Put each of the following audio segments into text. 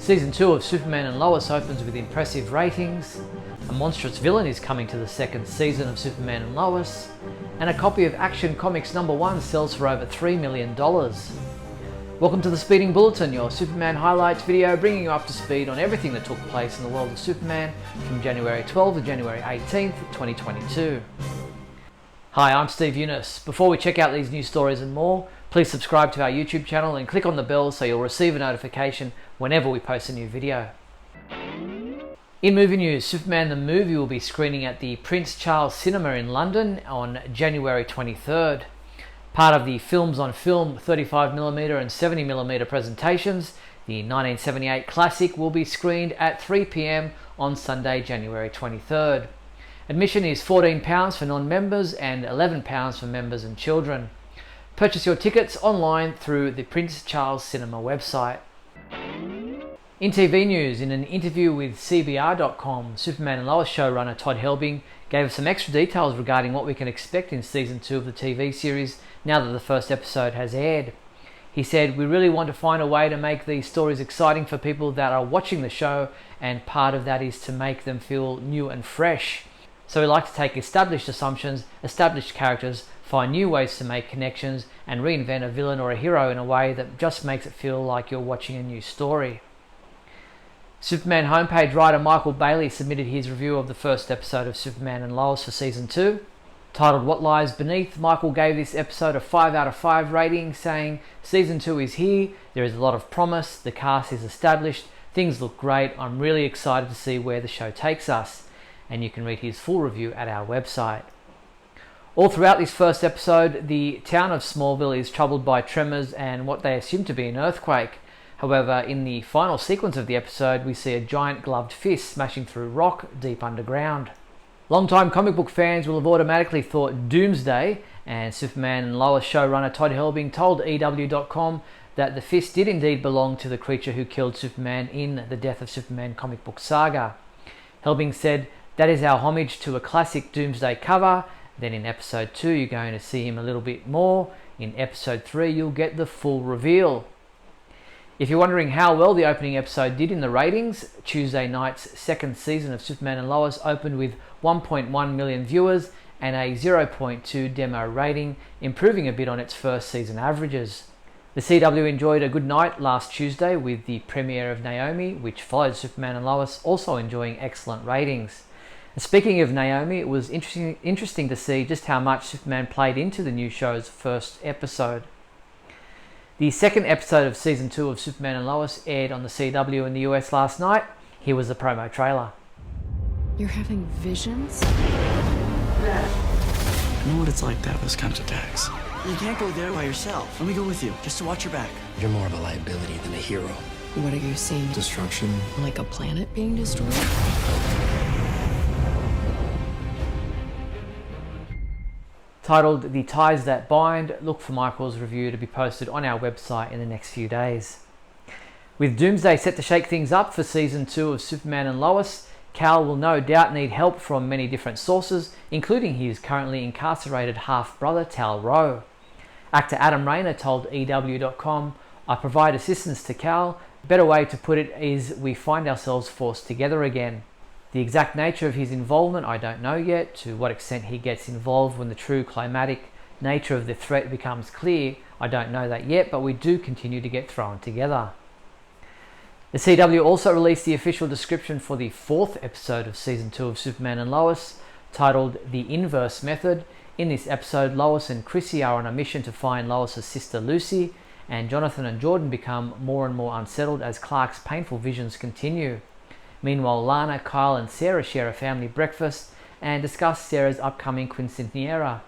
Season 2 of Superman and Lois opens with impressive ratings, a monstrous villain is coming to the second season of Superman and Lois, and a copy of Action Comics #1 sells for over $3 million. Welcome to the Speeding Bulletin, your Superman highlights video bringing you up to speed on everything that took place in the world of Superman from January 12th to January 18th, 2022. Hi, I'm Steve Younis. Before we check out these news stories and more, please subscribe to our YouTube channel and click on the bell so you'll receive a notification whenever we post a new video. In movie news, Superman the movie will be screening at the Prince Charles Cinema in London on January 23rd. Part of the Films on Film 35mm and 70mm presentations, the 1978 classic will be screened at 3 p.m. on Sunday, January 23rd. Admission is £14 for non-members and £11 for members and children. Purchase your tickets online through the Prince Charles Cinema website. In TV news, in an interview with CBR.com, Superman and Lois showrunner Todd Helbing gave us some extra details regarding what we can expect in Season 2 of the TV series now that the first episode has aired. He said, "We really want to find a way to make these stories exciting for people that are watching the show, and part of that is to make them feel new and fresh. So we like to take established assumptions, established characters, find new ways to make connections, and reinvent a villain or a hero in a way that just makes it feel like you're watching a new story." Superman homepage writer Michael Bailey submitted his review of the first episode of Superman and Lois for Season 2. Titled What Lies Beneath, Michael gave this episode a 5 out of 5 rating, saying, "Season 2 is here, there is a lot of promise, the cast is established, things look great, I'm really excited to see where the show takes us." And you can read his full review at our website. All throughout this first episode, the town of Smallville is troubled by tremors and what they assume to be an earthquake. However, in the final sequence of the episode, we see a giant gloved fist smashing through rock deep underground. Longtime comic book fans will have automatically thought Doomsday, and Superman and Lois showrunner Todd Helbing told EW.com that the fist did indeed belong to the creature who killed Superman in the Death of Superman comic book saga. Helbing said, "That is our homage to a classic Doomsday cover. Then in episode 2 you're going to see him a little bit more. In episode 3 you'll get the full reveal." If you're wondering how well the opening episode did in the ratings, Tuesday night's second season of Superman and Lois opened with 1.1 million viewers and a 0.2 demo rating, improving a bit on its first season averages. The CW enjoyed a good night last Tuesday with the premiere of Naomi, which followed Superman and Lois, also enjoying excellent ratings. And speaking of Naomi, it was interesting to see just how much Superman played into the new show's first episode. The second episode of Season 2 of Superman and Lois aired on the CW in the US last night. Here was the promo trailer. You're having visions? I know what it's like to have those kinds of attacks. You can't go there by yourself. Let me go with you, just to watch your back. You're more of a liability than a hero. What are you seeing? Destruction. Like a planet being destroyed? Titled The Ties That Bind, look for Michael's review to be posted on our website in the next few days. With Doomsday set to shake things up for Season 2 of Superman and Lois, Kal will no doubt need help from many different sources, including his currently incarcerated half-brother Tal-Rho. Actor Adam Rayner told EW.com, "I provide assistance to Kal. Better way to put it is we find ourselves forced together again. The exact nature of his involvement I don't know yet, to what extent he gets involved when the true climatic nature of the threat becomes clear, I don't know that yet, but we do continue to get thrown together." The CW also released the official description for the fourth episode of Season 2 of Superman and Lois, titled The Inverse Method. In this episode, Lois and Chrissy are on a mission to find Lois's sister Lucy, and Jonathan and Jordan become more and more unsettled as Clark's painful visions continue. Meanwhile, Lana, Kyle and Sarah share a family breakfast and discuss Sarah's upcoming quinceanera.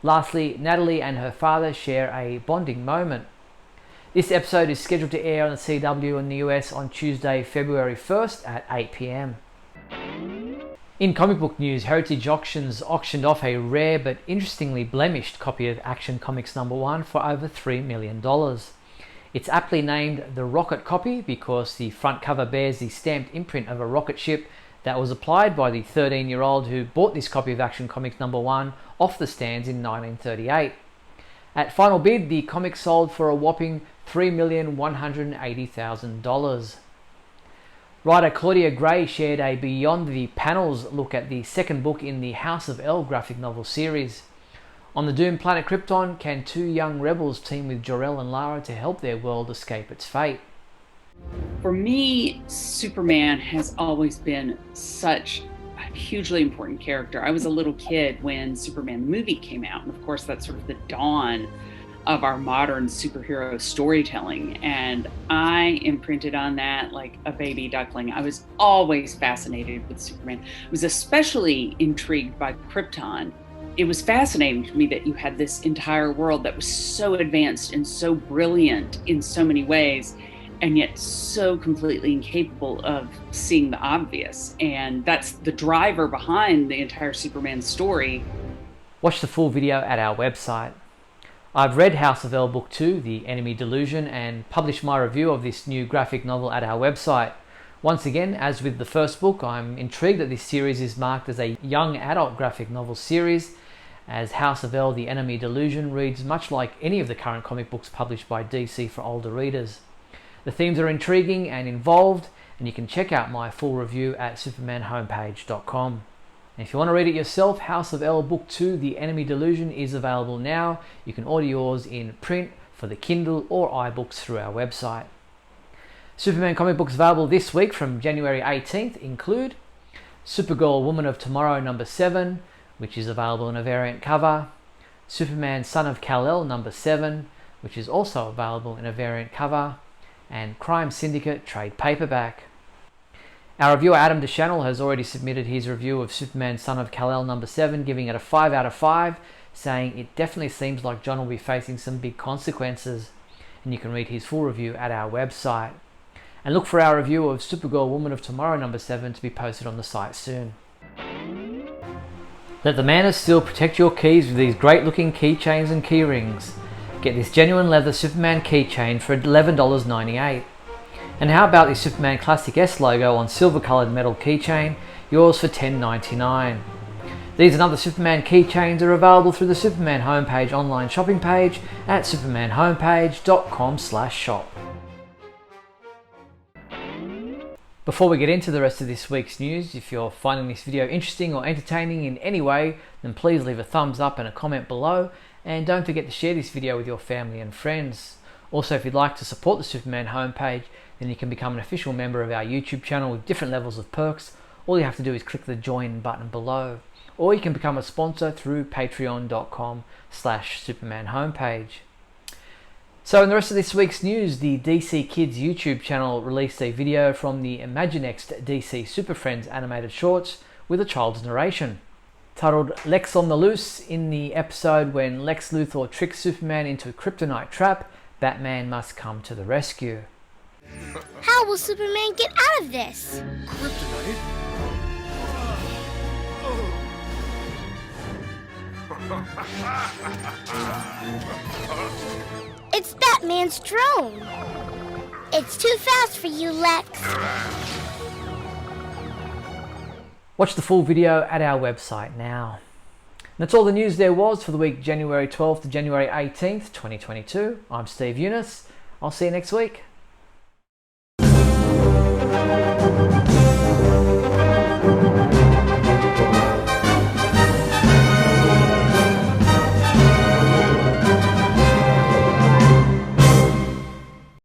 Lastly, Natalie and her father share a bonding moment. This episode is scheduled to air on the CW in the US on Tuesday, February 1st at 8 p.m. In comic book news, Heritage Auctions auctioned off a rare but interestingly blemished copy of Action Comics #1 for over $3 million. It's aptly named the Rocket copy because the front cover bears the stamped imprint of a rocket ship that was applied by the 13-year-old who bought this copy of Action Comics #1 off the stands in 1938. At final bid, the comic sold for a whopping $3,180,000. Writer Claudia Gray shared a Beyond the Panels look at the second book in the House of L graphic novel series. On the doomed planet Krypton, can two young rebels team with Jor-El and Lara to help their world escape its fate? For me, Superman has always been such a hugely important character. I was a little kid when Superman the movie came out, and of course that's sort of the dawn of our modern superhero storytelling, and I imprinted on that like a baby duckling. I was always fascinated with Superman. I was especially intrigued by Krypton. It was fascinating to me that you had this entire world that was so advanced and so brilliant in so many ways, and yet so completely incapable of seeing the obvious. And that's the driver behind the entire Superman story. Watch the full video at our website. I've read House of L Book 2, The Enemy Delusion, and published my review of this new graphic novel at our website. Once again, as with the first book, I'm intrigued that this series is marked as a young adult graphic novel series, as House of L, The Enemy Delusion reads much like any of the current comic books published by DC for older readers. The themes are intriguing and involved, and you can check out my full review at supermanhomepage.com. And if you want to read it yourself, House of L Book 2, The Enemy Delusion is available now. You can order yours in print for the Kindle or iBooks through our website. Superman comic books available this week from January 18th include Supergirl Woman of Tomorrow number 7, which is available in a variant cover, Superman Son of Kal-El number 7, which is also available in a variant cover, and Crime Syndicate trade paperback. Our reviewer Adam DeChannel has already submitted his review of Superman Son of Kal-El number 7, giving it a 5 out of 5, saying it definitely seems like John will be facing some big consequences. And you can read his full review at our website. And look for our review of Supergirl Woman of Tomorrow number 7 to be posted on the site soon. Let the man of steel protect your keys with these great looking keychains and key rings. Get this genuine leather Superman keychain for $11.98. And how about the Superman Classic S logo on silver coloured metal keychain, yours for $10.99. These and other Superman keychains are available through the Superman homepage online shopping page at supermanhomepage.com/shop. Before we get into the rest of this week's news, if you're finding this video interesting or entertaining in any way, then please leave a thumbs up and a comment below, and don't forget to share this video with your family and friends. Also, if you'd like to support the Superman homepage, then you can become an official member of our YouTube channel with different levels of perks. All you have to do is click the join button below. Or you can become a sponsor through patreon.com/Superman homepage. So in the rest of this week's news, the DC Kids YouTube channel released a video from the Imaginext DC Super Friends animated shorts with a child's narration. Titled Lex on the Loose, in the episode when Lex Luthor tricks Superman into a kryptonite trap, Batman must come to the rescue. How will Superman get out of this? Kryptonite? It's Batman's drone. It's too fast for you, Lex. Watch the full video at our website now. And that's all the news there was for the week January 12th to January 18th, 2022. I'm Steve Younis. I'll see you next week.